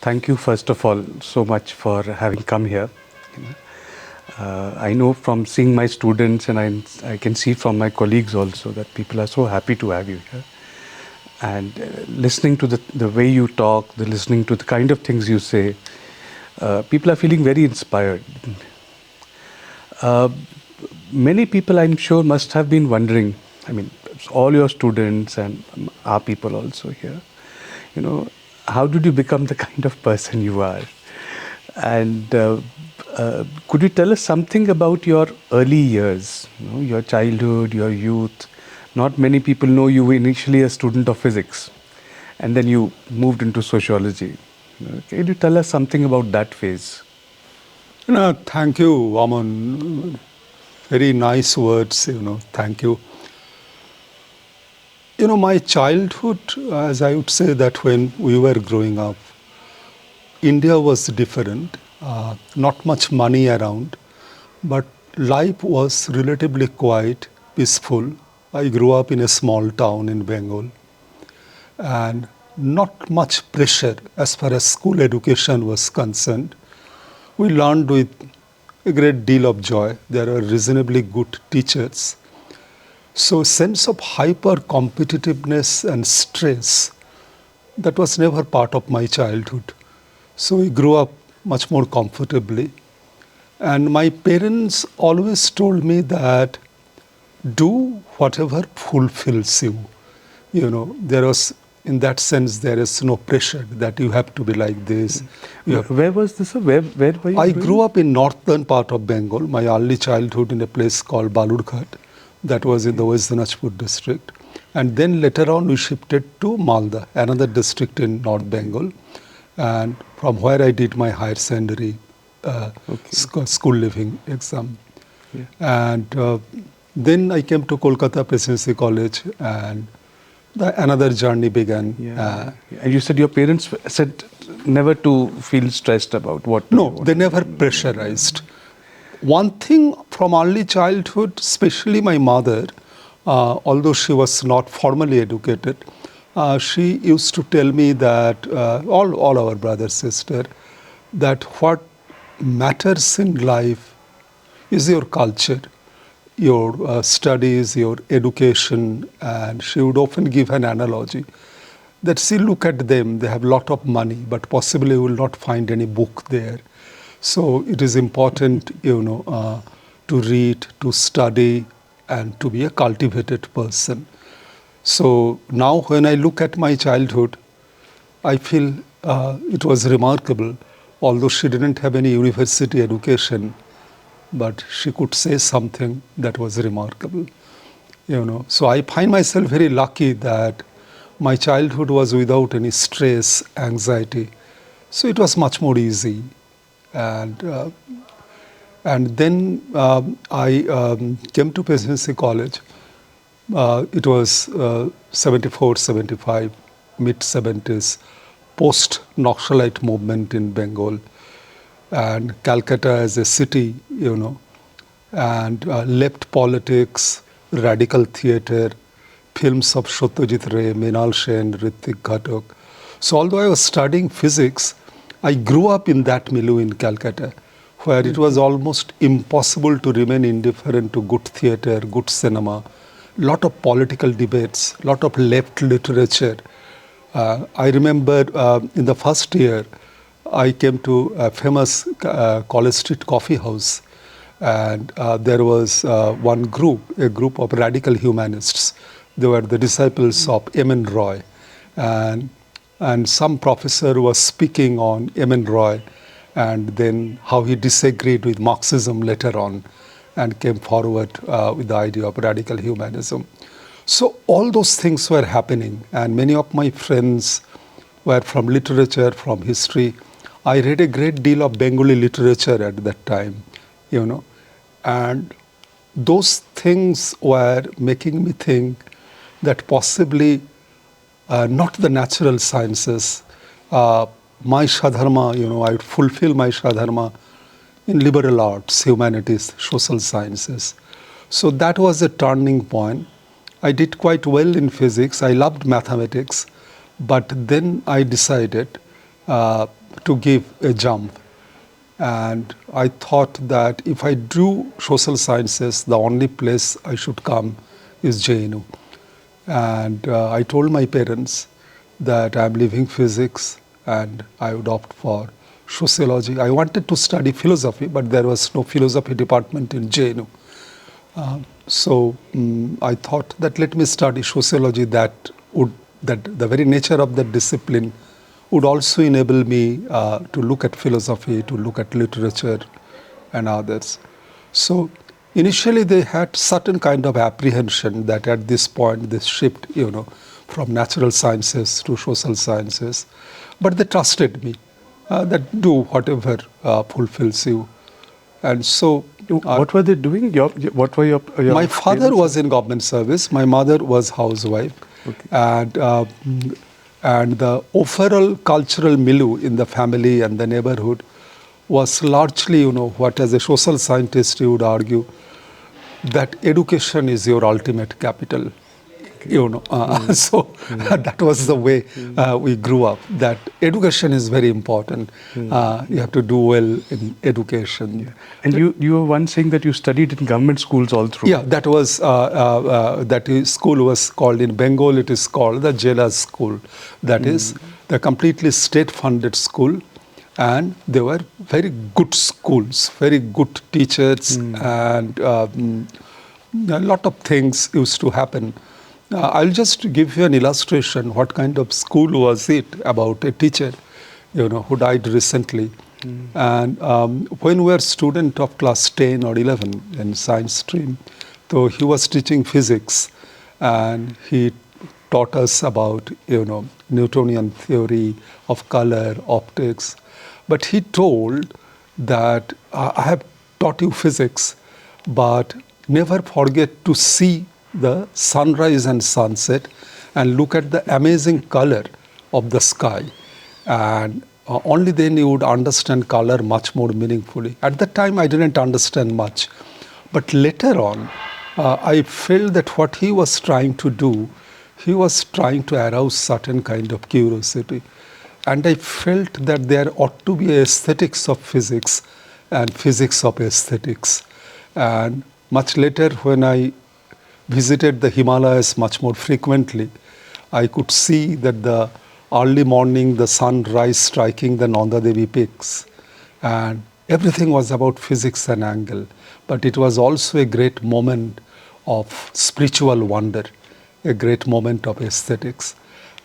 thank you first of all so much for having come here. You know, I know from seeing my students and I can see from my colleagues also that people are so happy to have you here. And listening to the way you talk, listening to the kind of things you say, people are feeling very inspired. Uh, Many people I'm sure must have been wondering, I mean, all your students and our people also here, you know, how did you become the kind of person you are? And could you tell us something about your early years, you know, your childhood, your youth? Not many people know you were initially a student of physics and then you moved into sociology. You know, can you tell us something about that phase? Thank you, Amman. Very nice words, thank you. My childhood, as I would say that when we were growing up, India was different, not much money around, but life was relatively quiet, peaceful. I grew up in a small town in Bengal, and not much pressure as far as school education was concerned. We learned with a great deal of joy. There are reasonably good teachers. So sense of hyper competitiveness and stress, that was never part of my childhood. So we grew up much more comfortably. And my parents always told me that do whatever fulfills you. There was, in that sense, there is no pressure that you have to be like this. Where was this? Where were you? I grew up in northern part of Bengal. My early childhood in a place called Balurghat, that was in the West Dinajpur district. And then later on we shifted to Malda, another district in North Bengal. And from where I did my higher secondary school living exam. Yeah. And then I came to Kolkata Presidency College, and another journey began. And you said your parents said never to feel stressed about what. No, they never pressurized. One thing from early childhood, especially my mother, although she was not formally educated, she used to tell me that, all our brothers, sister, that what matters in life is your culture, your studies, your education. And she would often give an analogy that, see, look at them, they have a lot of money, but possibly you will not find any book there. So it is important, to read, to study, and to be a cultivated person. So now when I look at my childhood, I feel it was remarkable. Although she didn't have any university education, but she could say something that was remarkable. So I find myself very lucky that my childhood was without any stress, anxiety. So it was much more easy. And then I came to Presidency College. It was 74, 75, mid-70s, post-Naxalite movement in Bengal. And Calcutta as a city, and left politics, radical theatre, films of Satyajit Ray, Mrinal Sen, Ritik Ghatak. So although I was studying physics, I grew up in that milieu in Calcutta, where it was almost impossible to remain indifferent to good theatre, good cinema, lot of political debates, lot of left literature. I remember in the first year, I came to a famous College Street coffee house, and there was one group, a group of radical humanists. They were the disciples of M.N. Roy, and some professor was speaking on M.N. Roy, and then how he disagreed with Marxism later on, and came forward with the idea of radical humanism. So all those things were happening, and many of my friends were from literature, from history. I read a great deal of Bengali literature at that time, and those things were making me think that possibly not the natural sciences, my Shadharma, I would fulfill my Shadharma in liberal arts, humanities, social sciences. So that was a turning point. I did quite well in physics. I loved mathematics. But then I decided to give a jump. And I thought that if I do social sciences, the only place I should come is JNU. And I told my parents that I'm leaving physics and I would opt for sociology. I wanted to study philosophy, but there was no philosophy department in JNU. So I thought that let me study sociology, that the very nature of that discipline would also enable me to look at philosophy, to look at literature and others. So initially they had certain kind of apprehension that at this point, this shift, from natural sciences to social sciences, but they trusted me that do whatever fulfills you. And so What were they doing? What were your my father parents? was in government service. My mother was housewife. Okay. And the overall cultural milieu in the family and the neighborhood was largely, what as a social scientist you would argue, that education is your ultimate capital. So that was the way we grew up, that education is very important. You have to do well in education. And you were once saying that you studied in government schools all through. Yeah, that was school was called, in Bengal it is called the Jailer's School. That is the completely state-funded school, and they were very good schools, very good teachers, and a lot of things used to happen. I'll just give you an illustration. What kind of school was it, about a teacher, who died recently. And when we were student of class 10 or 11 in science stream, so he was teaching physics, and he taught us about, Newtonian theory of color, optics. But he told that I have taught you physics, but never forget to see the sunrise and sunset and look at the amazing color of the sky. And only then you would understand color much more meaningfully. At that time, I didn't understand much. But later on, I felt that what he was trying to do, he was trying to arouse certain kind of curiosity. And I felt that there ought to be aesthetics of physics and physics of aesthetics. And much later, when I visited the Himalayas much more frequently, I could see that the early morning, the sunrise striking the Nanda Devi peaks, and everything was about physics and angle. But it was also a great moment of spiritual wonder, a great moment of aesthetics.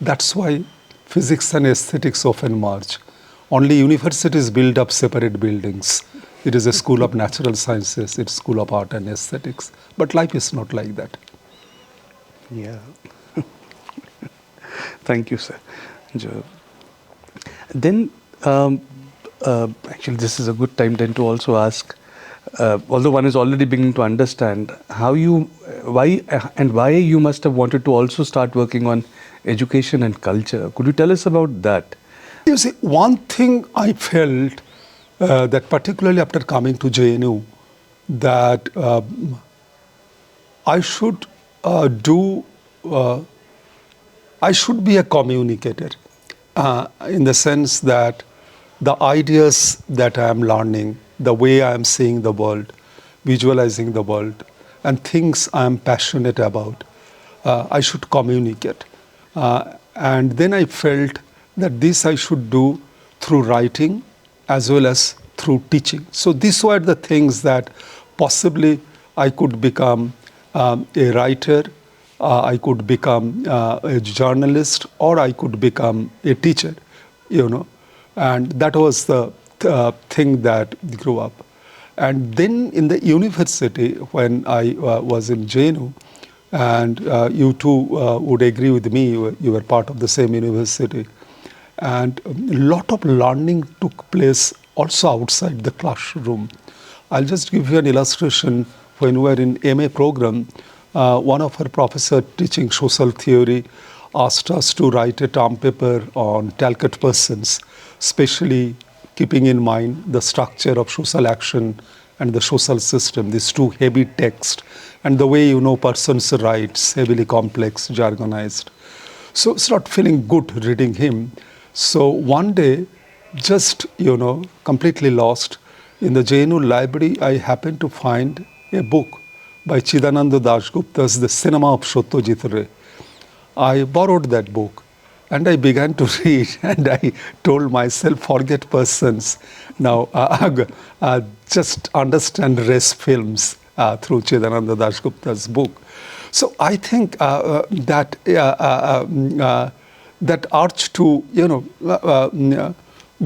That's why physics and aesthetics often merge. Only universities build up separate buildings. It is a school of natural sciences, it's school of art and aesthetics. But life is not like that. Yeah. Thank you, sir. Then, actually, this is a good time then to also ask, although one is already beginning to understand why you must have wanted to also start working on education and culture. Could you tell us about that? You see, one thing I felt that particularly after coming to JNU, that I should I should be a communicator in the sense that the ideas that I am learning, the way I am seeing the world, visualizing the world, and things I am passionate about, I should communicate. And then I felt that this I should do through writing as well as through teaching. So these were the things that possibly I could become a writer, I could become a journalist, or I could become a teacher, And that was the thing that grew up. And then in the university, when I was in JNU, and you too would agree with me, you were part of the same university, and a lot of learning took place also outside the classroom. I'll just give you an illustration. When we were in MA program, one of our professors teaching social theory asked us to write a term paper on Talcott persons, especially keeping in mind the structure of social action and the social system, these two heavy texts, and the way persons' rights, heavily complex, jargonized. So it's not feeling good reading him. So one day just, completely lost. In the JNU library, I happened to find a book by Chidananda Dasgupta's The Cinema of Satyajit Ray. I borrowed that book and I began to read, and I told myself, forget persons. Now, just understand race films through Chidananda Dasgupta's book. So I think that urge to,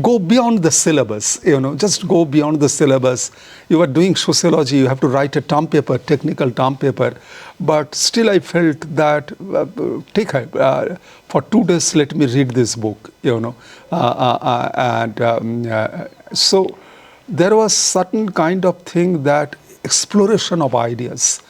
go beyond the syllabus, just go beyond the syllabus. You are doing sociology, you have to write a term paper, technical term paper. But still I felt that, for 2 days, let me read this book, so there was certain kind of thing, that exploration of ideas.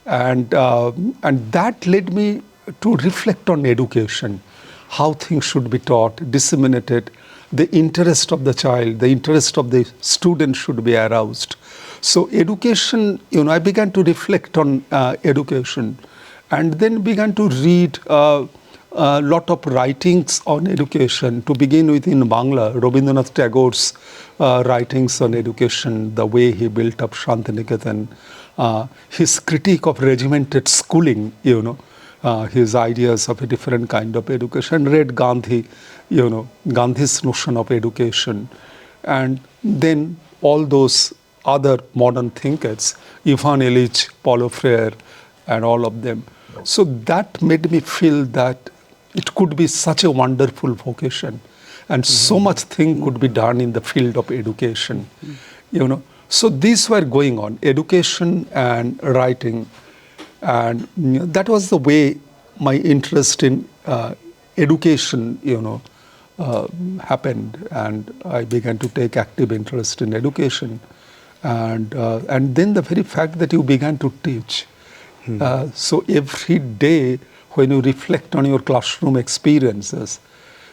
And that led me to reflect on education, how things should be taught, disseminated, the interest of the child, the interest of the student should be aroused. So education, I began to reflect on education, and then began to read a lot of writings on education. To begin with, in Bangla, Rabindranath Tagore's writings on education, the way he built up Shantiniketan, his critique of regimented schooling, his ideas of a different kind of education, read Gandhi, Gandhi's notion of education, and then all those other modern thinkers, Ivan Illich, Paulo Freire, and all of them. So that made me feel that it could be such a wonderful vocation, and so much thing could be done in the field of education, So these were going on, education and writing, and that was the way my interest in education, happened, and I began to take active interest in education, and then the very fact that you began to teach. So every day, when you reflect on your classroom experiences,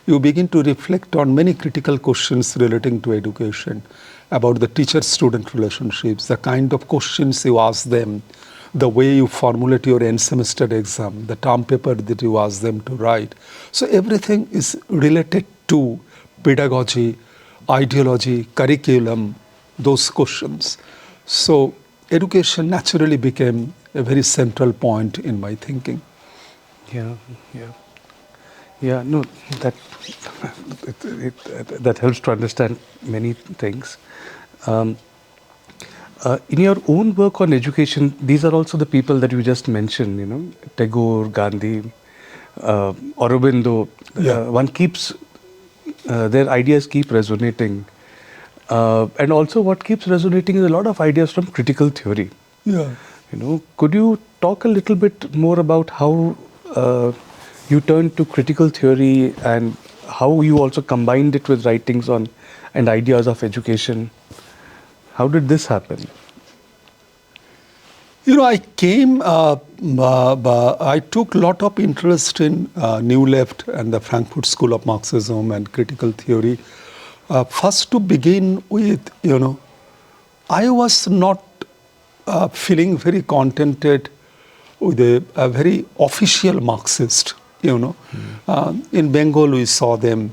you begin to reflect on many critical questions relating to education, about the teacher-student relationships, the kind of questions you ask them, the way you formulate your end semester exam, the term paper that you ask them to write. So everything is related to pedagogy, ideology, curriculum, those questions. So education naturally became a very central point in my thinking. Yeah, no, that that helps to understand many things. In your own work on education, these are also the people that you just mentioned, Tagore, Gandhi, Aurobindo. One keeps, their ideas keep resonating. And also what keeps resonating is a lot of ideas from critical theory. Could you talk a little bit more about how you turned to critical theory, and how you also combined it with writings on and ideas of education? How did this happen? I took a lot of interest in New Left and the Frankfurt School of Marxism and critical theory. First, to begin with, I was not feeling very contented with a very official Marxist. In Bengal we saw them,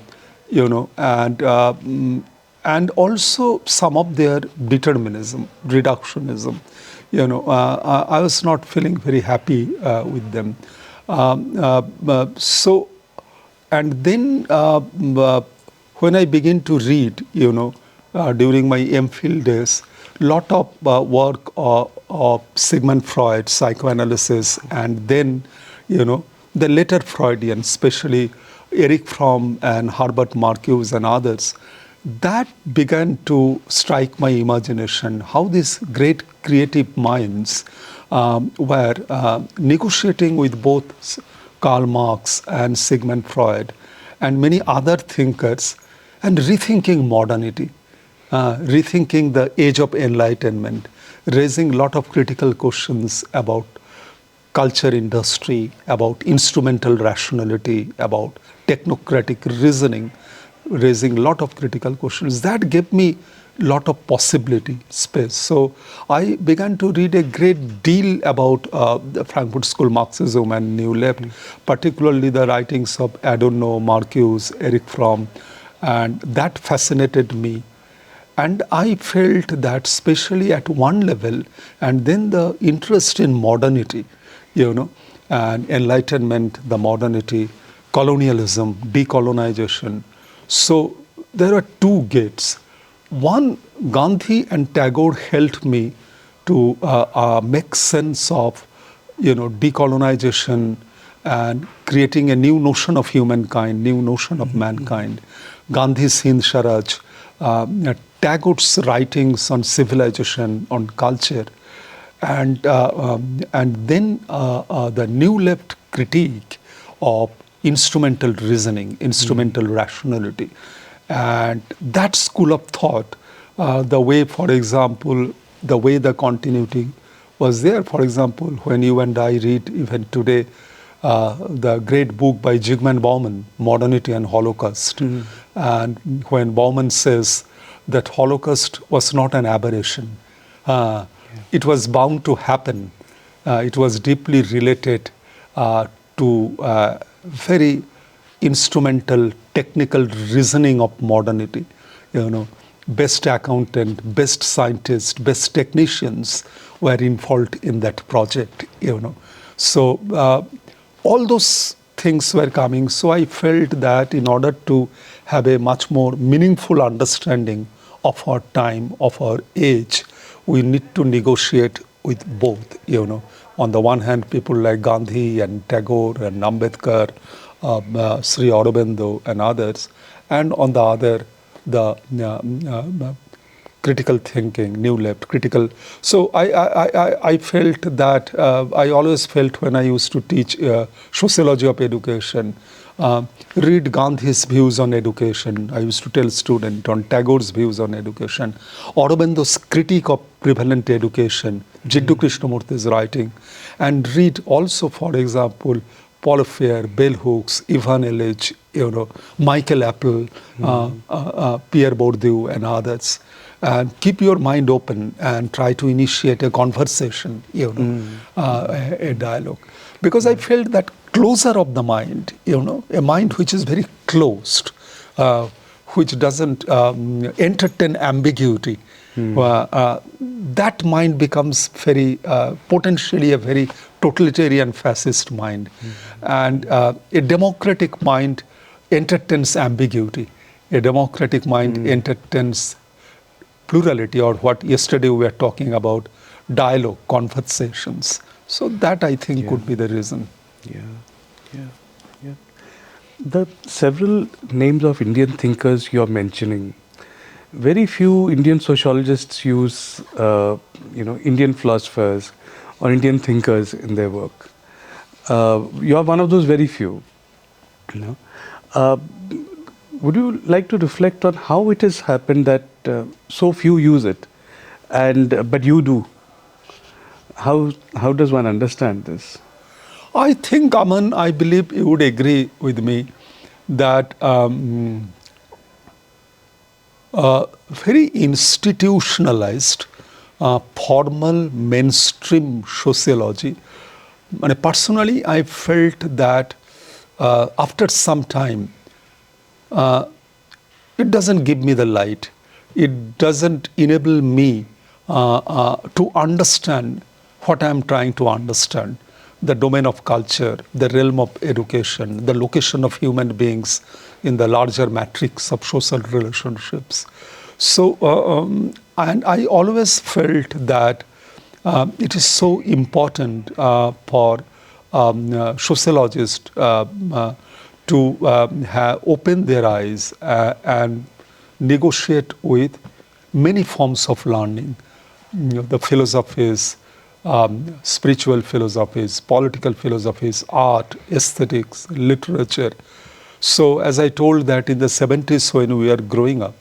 and also some of their determinism, reductionism. I was not feeling very happy with them. And then when I began to read, during my MPhil days, lot of work of Sigmund Freud, psychoanalysis, and then, the later Freudian, especially Erich Fromm and Herbert Marcuse and others, that began to strike my imagination, how these great creative minds were negotiating with both Karl Marx and Sigmund Freud and many other thinkers, and rethinking modernity, rethinking the age of enlightenment, raising a lot of critical questions about culture industry, about instrumental rationality, about technocratic reasoning, raising a lot of critical questions. That gave me a lot of possibility space. So I began to read a great deal about the Frankfurt School Marxism and New Left, particularly the writings of Adorno, Marcuse, Erich Fromm, And that fascinated me. And I felt that, especially at one level, and then the interest in modernity, and enlightenment, the modernity, colonialism, decolonization. So there are two gates. One, Gandhi and Tagore helped me to make sense of, decolonization and creating a new notion of humankind, new notion of mankind. Gandhi's Hind Swaraj, Tagore's writings on civilization, on culture, and then the New Left critique of instrumental reasoning, instrumental rationality. And that school of thought, the way, for example, the way the continuity was there, for example, when you and I read even today the great book by Zygmunt Bauman, Modernity and Holocaust. And when Bauman says that Holocaust was not an aberration, it was bound to happen. It was deeply related to very instrumental, technical reasoning of modernity. Best accountant, best scientist, best technicians were involved in that project. So all those things were coming. So I felt that in order to have a much more meaningful understanding of our time, of our age, we need to negotiate with both. On the one hand, people like Gandhi and Tagore and Ambedkar, Sri Aurobindo and others, and on the other, the critical thinking, New Left, critical. So I felt that, I always felt when I used to teach sociology of education, read Gandhi's views on education. I used to tell students on Tagore's views on education, Aurobindo's critique of prevalent education, Jiddu Krishnamurti's writing, and read also, for example, Paul Freire, Bell Hooks, Ivan Illich, Michael Appel, Pierre Bourdieu, and others. And keep your mind open and try to initiate a conversation, a dialogue. Because I felt that closer of the mind, a mind which is very closed, which doesn't entertain ambiguity, that mind becomes very, potentially a very totalitarian fascist mind. And a democratic mind entertains ambiguity. A democratic mind entertains plurality, or what yesterday we were talking about, dialogue, conversations. So that, I think, could be the reason. The several names of Indian thinkers you're mentioning, very few Indian sociologists use, Indian philosophers or Indian thinkers in their work. You are one of those very few. Would you like to reflect on how it has happened that so few use it, but you do? How does one understand this? I think, Aman, I believe you would agree with me that very institutionalized, formal, mainstream sociology. And personally, I felt that after some time, it doesn't give me the light. It doesn't enable me to understand what I'm trying to understand. The domain of culture, the realm of education, the location of human beings in the larger matrix of social relationships. So, and I always felt that it is so important for sociologists to open their eyes and negotiate with many forms of learning, the philosophies, spiritual philosophies, political philosophies, art, aesthetics, literature. So as I told that in the 70s when we were growing up,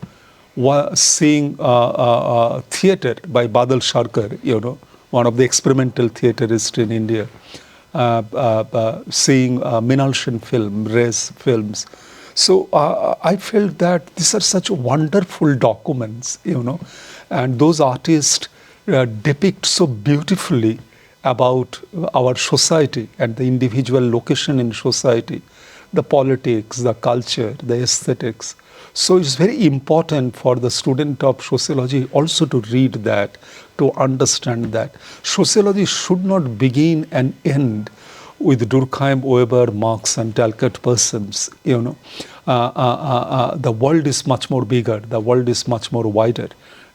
seeing theatre by Badal Sharkar, one of the experimental theaterists in India, seeing Meenal Sen film, race films. So I felt that these are such wonderful documents, and those artists depict so beautifully about our society and the individual location in society, the politics, the culture, the aesthetics. So it's very important for the student of sociology also to read that, to understand that. Sociology should not begin and end with Durkheim, Weber, Marx, and Talcott persons. The world is much more bigger. The world is much more wider,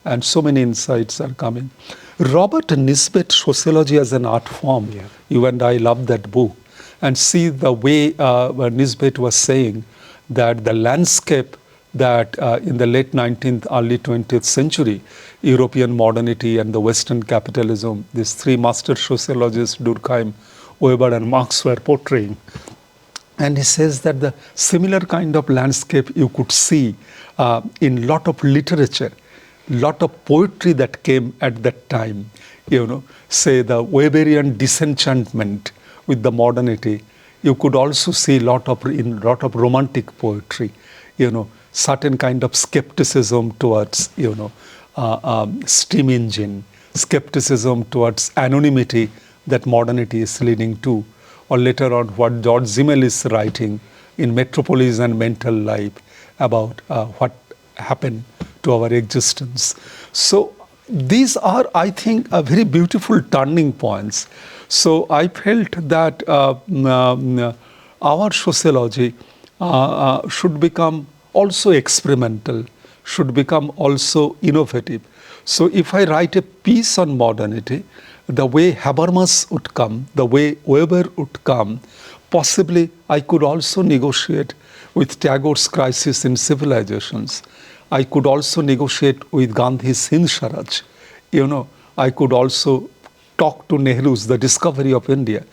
and so many insights are coming. Robert Nisbet, Sociology as an Art Form. Yeah. You and I love that book, and see the way Nisbet was saying that the landscape that in the late 19th, early 20th century, European modernity and the Western capitalism, these three master sociologists, Durkheim, Weber, and Marx, were portraying. And he says that the similar kind of landscape you could see in lot of literature, lot of poetry that came at that time. Say the Weberian disenchantment with the modernity. You could also see in lot of romantic poetry. Certain kind of skepticism towards steam engine, skepticism towards anonymity that modernity is leading to, or later on what George Simmel is writing in Metropolis and Mental Life about what happened to our existence. So these are, I think, a very beautiful turning points. So I felt that our sociology should become also experimental, should become also innovative. So if I write a piece on modernity, the way Habermas would come, the way Weber would come, possibly I could also negotiate with Tagore's Crisis in Civilizations. I could also negotiate with Gandhi's Hind Swaraj. I could also talk to Nehru's The Discovery of India.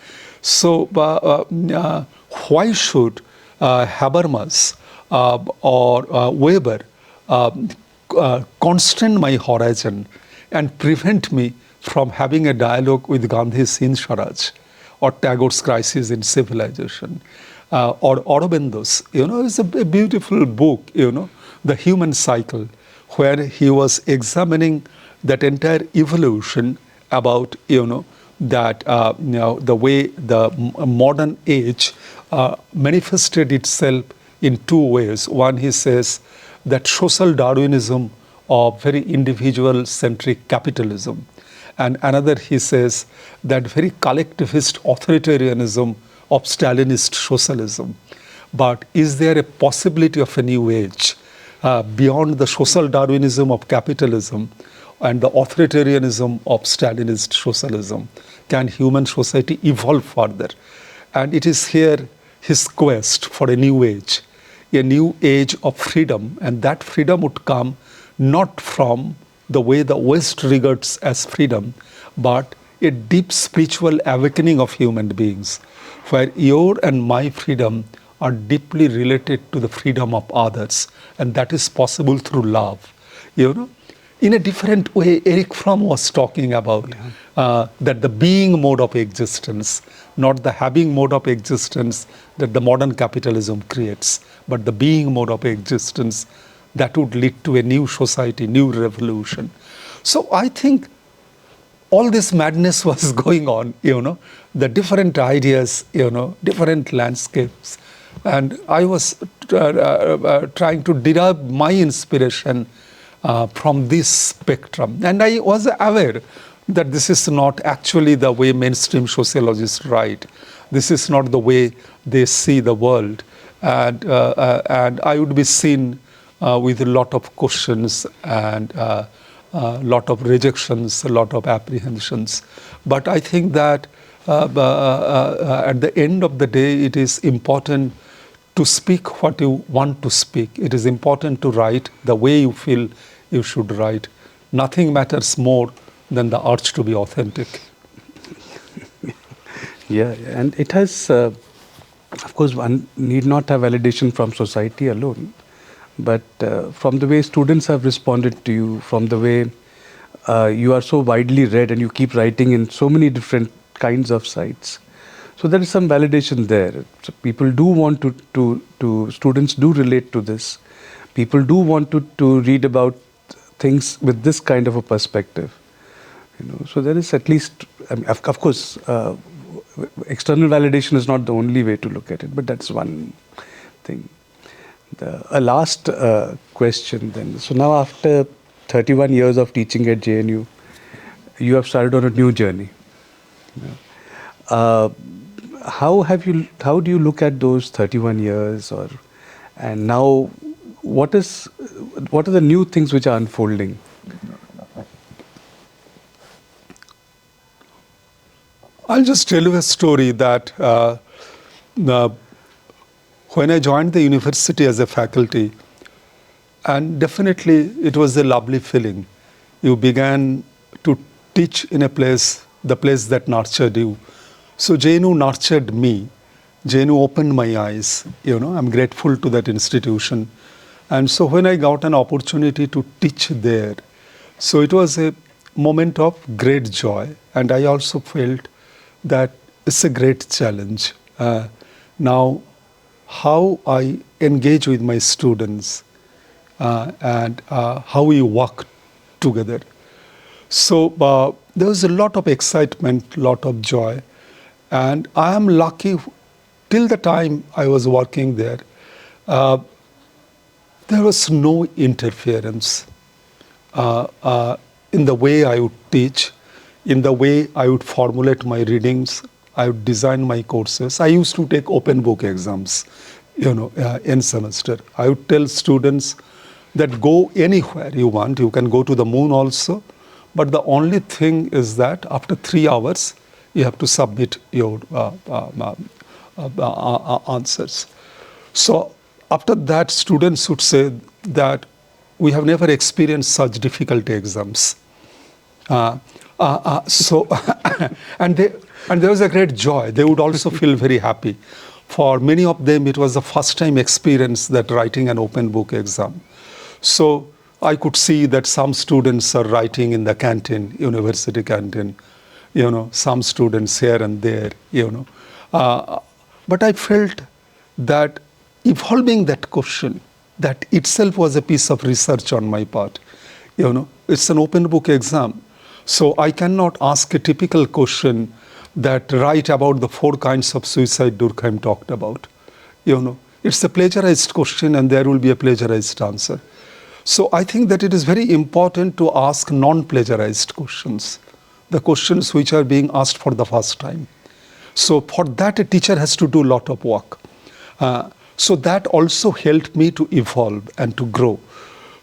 So why should Habermas or Weber constrain my horizon and prevent me from having a dialogue with Gandhi's Hind Swaraj or Tagore's Crisis in Civilization or Aurobindo's? It's a beautiful book, The Human Cycle, where he was examining that entire evolution about, that the way the modern age manifested itself in two ways. One, he says that social Darwinism of very individual-centric capitalism. And another, he says, that very collectivist authoritarianism of Stalinist socialism. But is there a possibility of a new age beyond the social Darwinism of capitalism and the authoritarianism of Stalinist socialism? Can human society evolve further? And it is here his quest for a new age of freedom. And that freedom would come not from the way the West regards as freedom, but a deep spiritual awakening of human beings, where your and my freedom are deeply related to the freedom of others. And that is possible through love. In a different way, Erich Fromm was talking about that the being mode of existence, not the having mode of existence that the modern capitalism creates, but the being mode of existence that would lead to a new society, new revolution. So I think all this madness was going on, the different ideas, different landscapes. And I was trying to derive my inspiration from this spectrum. And I was aware that this is not actually the way mainstream sociologists write. This is not the way they see the world. And I would be seen with a lot of questions and a lot of rejections, a lot of apprehensions. But I think that at the end of the day, it is important to speak what you want to speak. It is important to write the way you feel you should write. Nothing matters more than the urge to be authentic. Yeah, and it has, of course, one need not have validation from society alone, but from the way students have responded to you, from the way you are so widely read and you keep writing in so many different kinds of sites. So there is some validation there. So people do want to students do relate to this. People do want to read about things with this kind of a perspective. So there is at least, of course, external validation is not the only way to look at it, but that's one thing. A last question then. So now after 31 years of teaching at JNU, you have started on a new journey. Uh, how do you look at those 31 years, and now what are the new things which are unfolding? I'll just tell you a story that when I joined the university as a faculty, and definitely it was a lovely feeling. You began to teach in a place, the place that nurtured you. So JNU nurtured me. JNU opened my eyes. I'm grateful to that institution. And so when I got an opportunity to teach there, so it was a moment of great joy. And I also felt that it's a great challenge. Now, how I engage with my students and how we work together. So there was a lot of excitement, lot of joy. And I am lucky, till the time I was working there, there was no interference in the way I would teach, in the way I would formulate my readings, I would design my courses. I used to take open book exams, in semester. I would tell students that go anywhere you want. You can go to the moon also. But the only thing is that after 3 hours, you have to submit your answers. So after that, students would say that we have never experienced such difficult exams. So and there was a great joy. They would also feel very happy. For many of them, it was the first time experience that writing an open book exam. So I could see that some students are writing in the canteen, university canteen, some students here and there, But I felt that evolving that question, that itself was a piece of research on my part. It's an open book exam. So I cannot ask a typical question that write about the 4 kinds of suicide Durkheim talked about. It's a plagiarized question and there will be a plagiarized answer. So I think that it is very important to ask non-plagiarized questions, the questions which are being asked for the first time. So for that, a teacher has to do a lot of work. So that also helped me to evolve and to grow.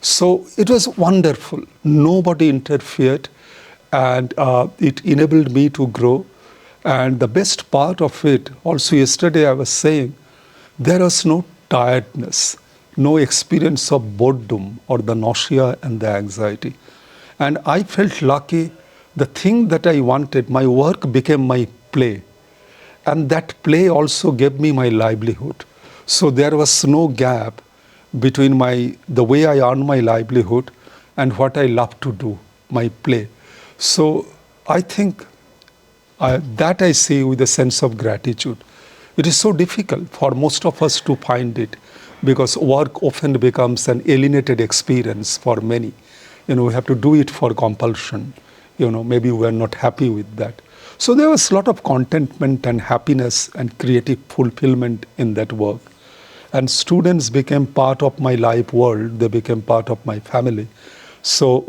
So it was wonderful. Nobody interfered, and it enabled me to grow. And the best part of it, also yesterday I was saying, there was no tiredness, no experience of boredom or the nausea and the anxiety. And I felt lucky. The thing that I wanted, my work became my play. And that play also gave me my livelihood. So there was no gap between the way I earn my livelihood and what I love to do, my play. So I think that I say with a sense of gratitude. It is so difficult for most of us to find it because work often becomes an alienated experience for many. We have to do it for compulsion. Maybe we are not happy with that. So there was a lot of contentment and happiness and creative fulfillment in that work. And students became part of my life world. They became part of my family. So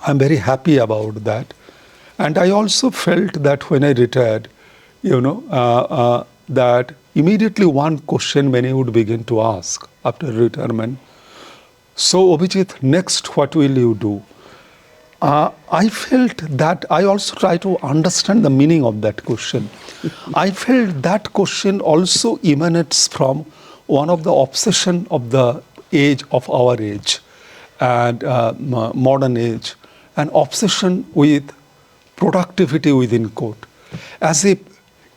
I'm very happy about that. And I also felt that when I retired, that immediately one question many would begin to ask after retirement. So Avijit, next what will you do? I felt that I also try to understand the meaning of that question. I felt that question also emanates from one of the obsession of the age of our age and modern age, an obsession with productivity within quote. As if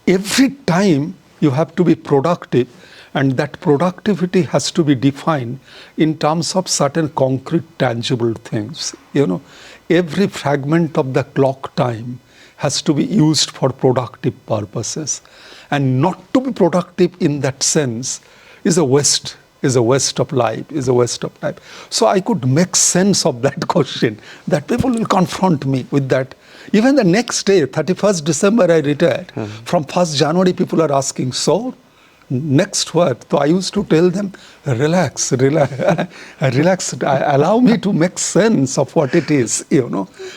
every time you have to be productive, and that productivity has to be defined in terms of certain concrete, tangible things. Every fragment of the clock time has to be used for productive purposes. And not to be productive in that sense is a waste of life, So I could make sense of that question, that people will confront me with that. Even the next day, 31st December, I retired. From 1st January, people are asking, so next what? So I used to tell them, relax, relax, relax. Allow me to make sense of what it is,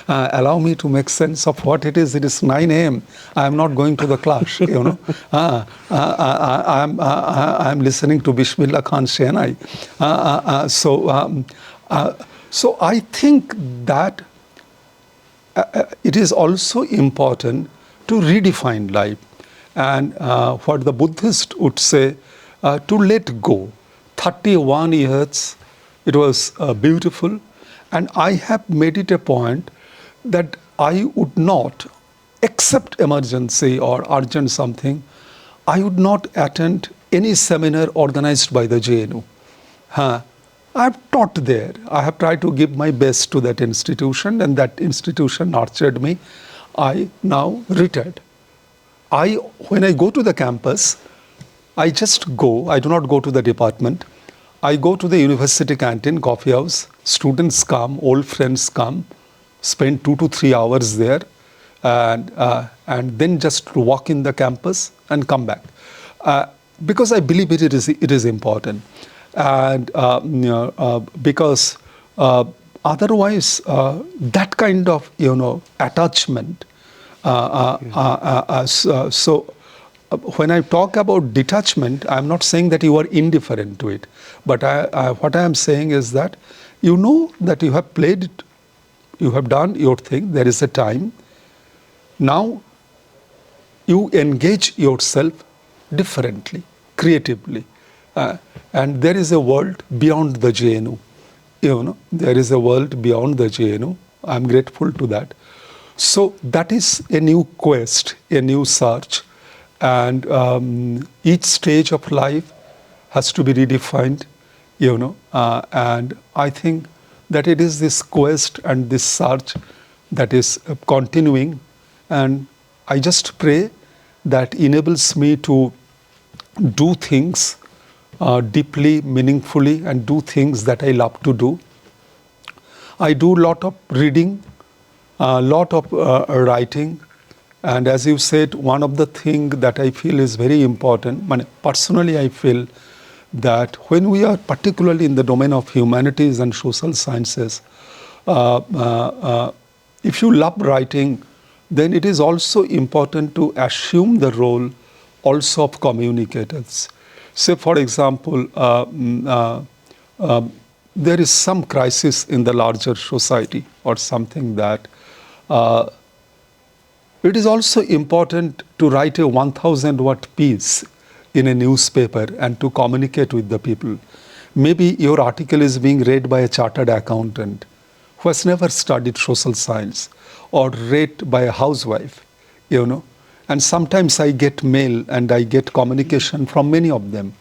allow me to make sense of what it is. It is 9 a.m. I am not going to the class, I'm listening to Bismillah Khan Shehnai. So I think that it is also important to redefine life. And what the Buddhist would say, to let go. 31 years, it was beautiful. And I have made it a point that I would not, except emergency or urgent something, I would not attend any seminar organized by the JNU. I have taught there. I have tried to give my best to that institution, and that institution nurtured me. I now retired. When I go to the campus, I just go. I do not go to the department. I go to the university canteen, coffee house. Students come, old friends come, spend 2 to 3 hours there, and then just walk in the campus and come back. Because I believe it is important. And because otherwise, that kind of attachment. So when I talk about detachment, I'm not saying that you are indifferent to it, but what I am saying is that you know that you have played it, you have done your thing. There is a time. Now you engage yourself differently, creatively. And there is a world beyond the JNU. There is a world beyond the JNU. I'm grateful to that. So that is a new quest, a new search. And each stage of life has to be redefined, and I think that it is this quest and this search that is continuing. And I just pray that enables me to do things deeply, meaningfully, and do things that I love to do. I do a lot of reading, a lot of writing. And as you said, one of the things that I feel is very important, personally I feel that when we are particularly in the domain of humanities and social sciences, if you love writing, then it is also important to assume the role also of communicators. Say, for example, there is some crisis in the larger society or something that it is also important to write a 1,000-word piece in a newspaper and to communicate with the people. Maybe your article is being read by a chartered accountant who has never studied social science, or read by a housewife, And sometimes I get mail and I get communication from many of them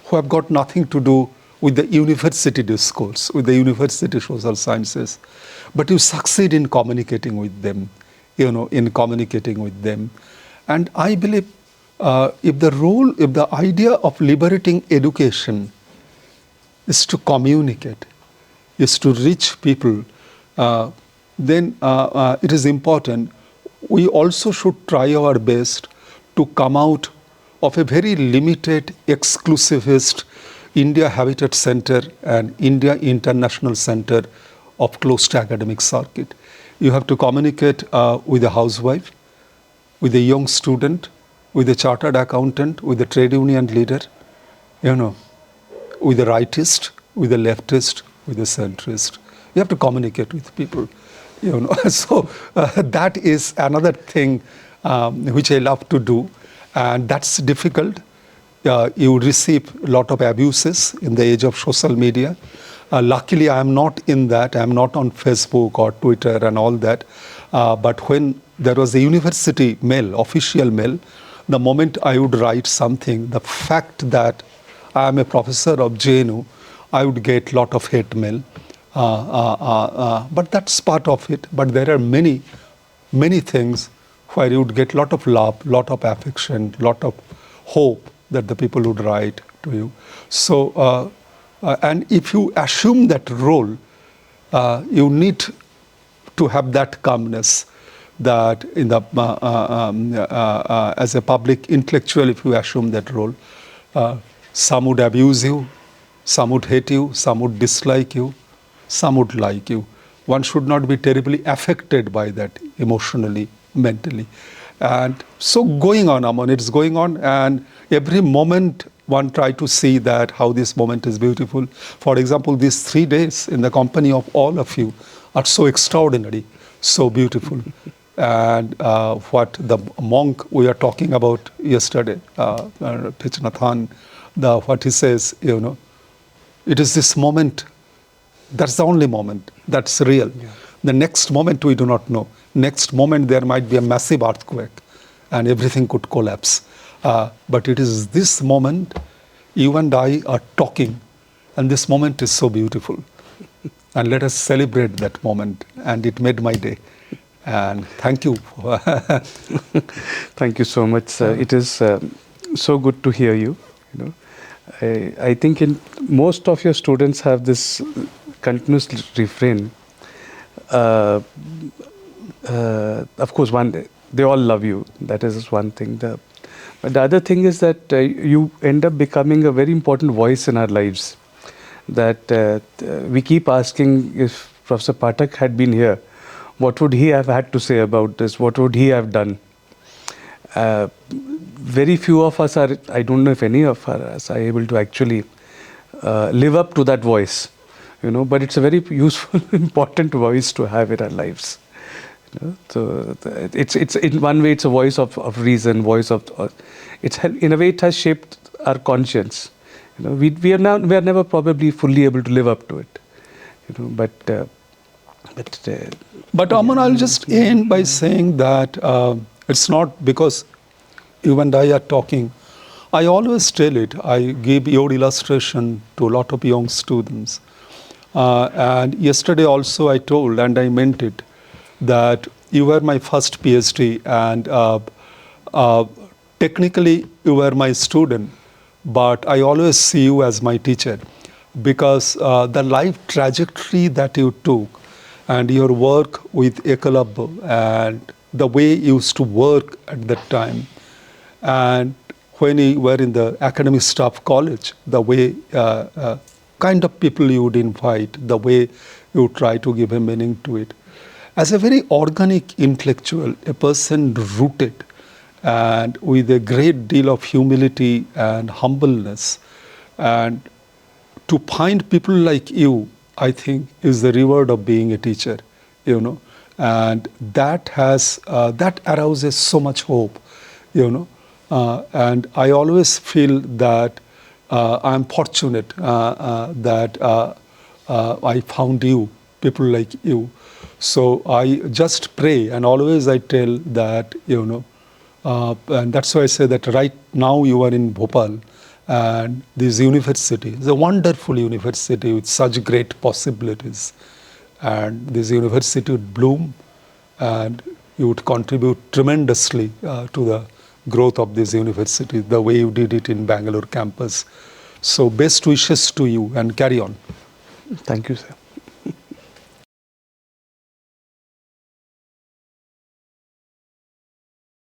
who have got nothing to do with the university discourse, with the university social sciences. But you succeed in communicating with them, And I believe if the idea of liberating education is to communicate, is to reach people, then it is important. We also should try our best to come out of a very limited, exclusivist India Habitat Center and India International Center of closed academic circuit. You have to communicate with a housewife, with a young student, with a chartered accountant, with a trade union leader, with a rightist, with a leftist, with a centrist. You have to communicate with people. So that is another thing which I love to do, and that's difficult. You receive a lot of abuses in the age of social media. Luckily, I am not in that. I am not on Facebook or Twitter and all that. But when there was a university mail, official mail, the moment I would write something, the fact that I am a professor of JNU, I would get a lot of hate mail. But that's part of it. But there are many, many things where you would get a lot of love, lot of affection, lot of hope that the people would write to you. So, and if you assume that role, you need to have that calmness, that in the as a public intellectual, if you assume that role, some would abuse you, some would hate you, some would dislike you, some would like you. One should not be terribly affected by that emotionally, mentally. And so going on, Amman, it's going on, and every moment one try to see that how this moment is beautiful. For example, these 3 days in the company of all of you are so extraordinary, so beautiful. And what the monk we are talking about yesterday, Pichnathan, what he says, it is this moment, that's the only moment, that's real. Yeah. The next moment we do not know. Next moment there might be a massive earthquake and everything could collapse. But it is this moment, you and I are talking, and this moment is so beautiful. And let us celebrate that moment. And it made my day. And thank you. Thank you so much, sir. It is so good to hear you. I think most of your students have this continuous refrain. Of course, they all love you. That is one thing. But the other thing is that you end up becoming a very important voice in our lives. That we keep asking, if Professor Pathak had been here, what would he have had to say about this? What would he have done? Very few of us are, I don't know if any of us are able to actually live up to that voice. But it's a very useful, important voice to have in our lives. So it's in one way it's a voice of reason, voice of in a way it has shaped our conscience. We are never probably fully able to live up to it. But Amman, I'll just end by saying that it's not because you and I are talking. I always tell it. I give your illustration to a lot of young students. And yesterday also I told, and I meant it, that you were my first PhD, and technically you were my student, but I always see you as my teacher, because the life trajectory that you took and your work with Ekalab and the way you used to work at that time, and when you were in the academic staff college, the way kind of people you would invite, the way you try to give a meaning to it. As a very organic intellectual, a person rooted and with a great deal of humility and humbleness, and to find people like you, I think, is the reward of being a teacher, and that has that arouses so much hope, and I always feel that I'm fortunate that I found you, people like you. So I just pray, and always I tell that, and that's why I say that right now you are in Bhopal, and this university is a wonderful university with such great possibilities. And this university would bloom, and you would contribute tremendously to the growth of this university, the way you did it in Bangalore campus. So best wishes to you, and carry on. Thank you, sir.